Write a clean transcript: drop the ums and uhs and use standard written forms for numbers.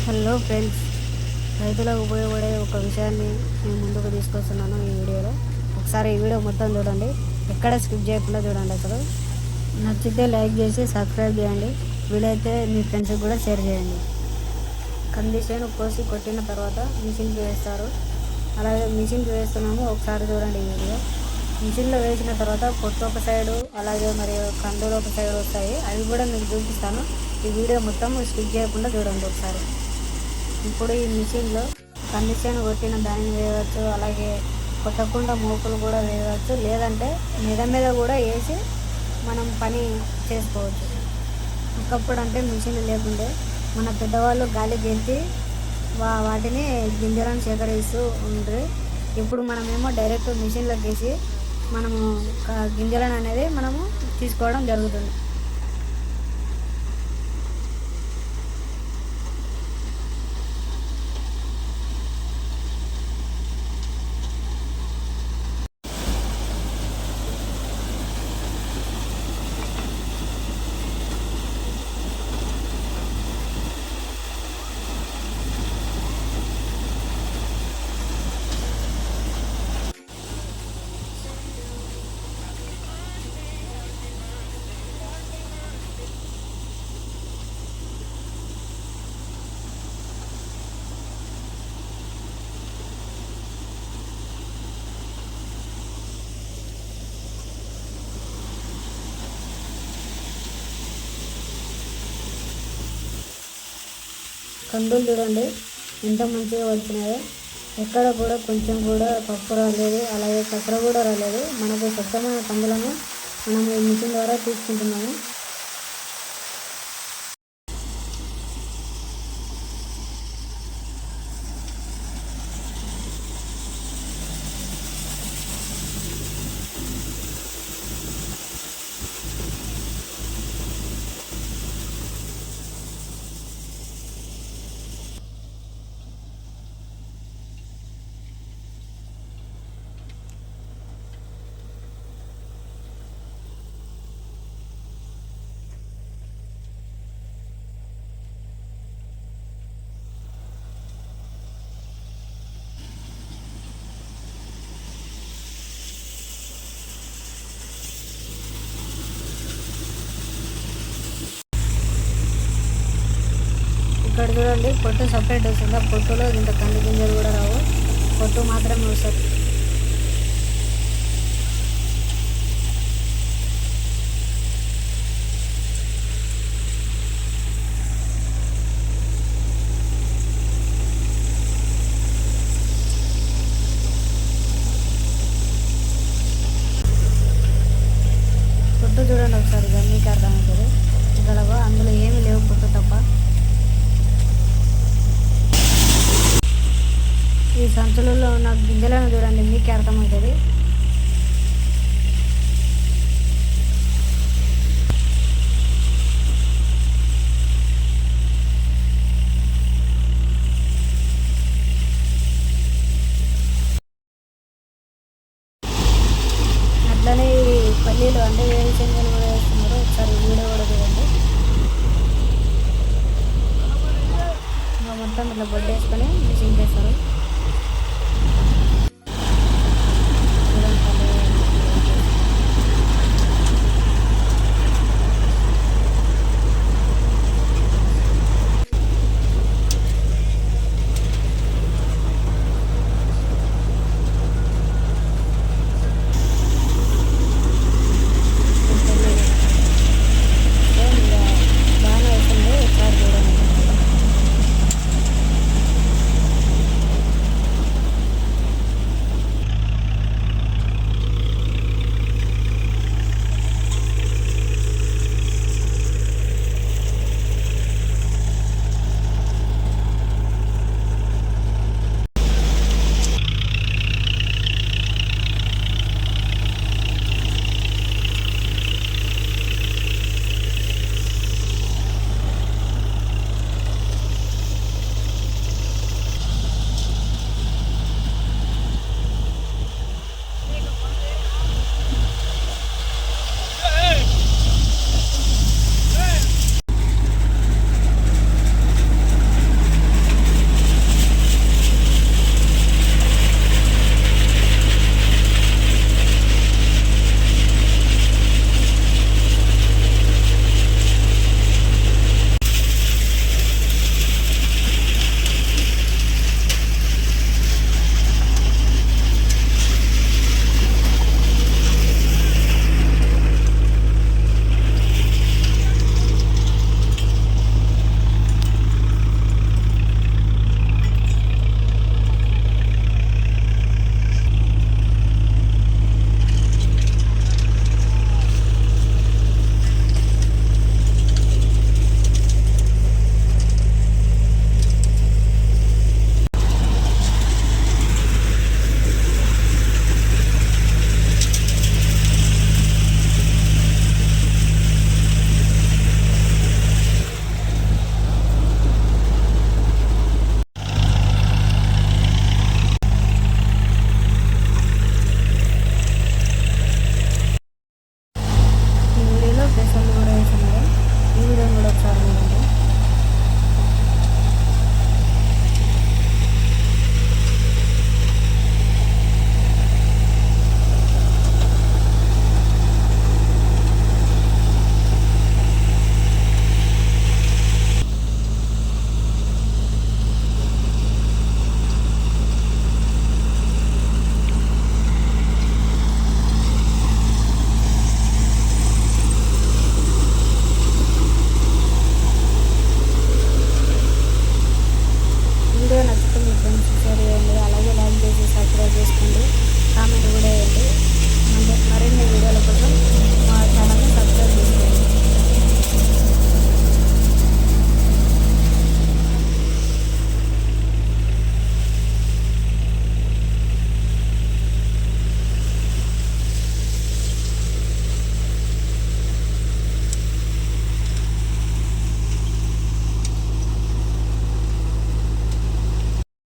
Hello friends, రైతులకు ఉపయోగపడే ఒక విషయాన్ని నేను ముందుకు తీసుకొస్తున్నాను ఈ వీడియోలో. ఒకసారి ఈ వీడియో మొత్తం చూడండి, ఎక్కడ స్కిప్ చేయకుండా చూడండి. అసలు నచ్చితే లైక్ చేసి సబ్స్క్రైబ్ చేయండి, వీలైతే మీ ఫ్రెండ్స్కి కూడా షేర్ చేయండి. కంది చేను కోసి కొట్టిన తర్వాత మిషన్కి వేస్తారు. అలాగే మిషన్కి వేస్తున్నాము, ఒకసారి చూడండి ఈ వీడియో. మిషన్లో వేసిన తర్వాత పొట్టు ఒక సైడు, అలాగే మరియు కందులు ఒక సైడు వస్తాయి. అవి కూడా మీకు చూపిస్తాను. ఈ వీడియో మొత్తం స్కిప్ చేయకుండా చూడండి ఒకసారి. ఇప్పుడు ఈ మిషన్లో కండిషన్ కొట్టిన దానిని వేయవచ్చు, అలాగే కొట్టకుండా మోపులు కూడా వేయవచ్చు, లేదంటే మీద కూడా వేసి మనం పని చేసుకోవచ్చు. ఒకప్పుడు అంటే మిషన్ లేకుండే మన పెద్దవాళ్ళు గాలి గెంతి వాటిని గింజలను సేకరిస్తూ ఉండ్రి. ఇప్పుడు మనమేమో డైరెక్ట్ మిషన్లోకి వేసి మనము గింజలను అనేది మనము తీసుకోవడం జరుగుతుంది. కందులు చూడండి ఎంత మంచిగా వచ్చినాయో, ఎక్కడ కూడా కొంచెం కూడా పప్పు రాలేదు, అలాగే కసర కూడా రాలేదు. మనకు స్వచ్ఛమైన కందులను మనం ఈ మిషన్ ద్వారా తీసుకుంటున్నాము. ఇక్కడ చూడండి, పొట్టు సపరేట్ వస్తుంది. ఆ పొట్టులో ఇంత కంది గింజలు కూడా రావు, పొట్టు మాత్రమే వస్తుంది. పొట్టు చూడండి ఒకసారి, మీకు అర్థమవుతుంది. ఇక్కడ అందులో ఏమీ లేవు, పొట్టు తప్ప. ఈ సంచులలో ఉన్న గింజలను చూడండి, మీకే అర్థమవుతుంది. అట్లనే ఈ పల్లీలు అంటే వేరుశనగలు కూడా వేస్తున్నారు. ఒకసారి వీడియో కూడా చూడండి. ఇంకా మొత్తం ఇట్లా బొడ్డు వేసుకొని మిషన్ చేస్తారు.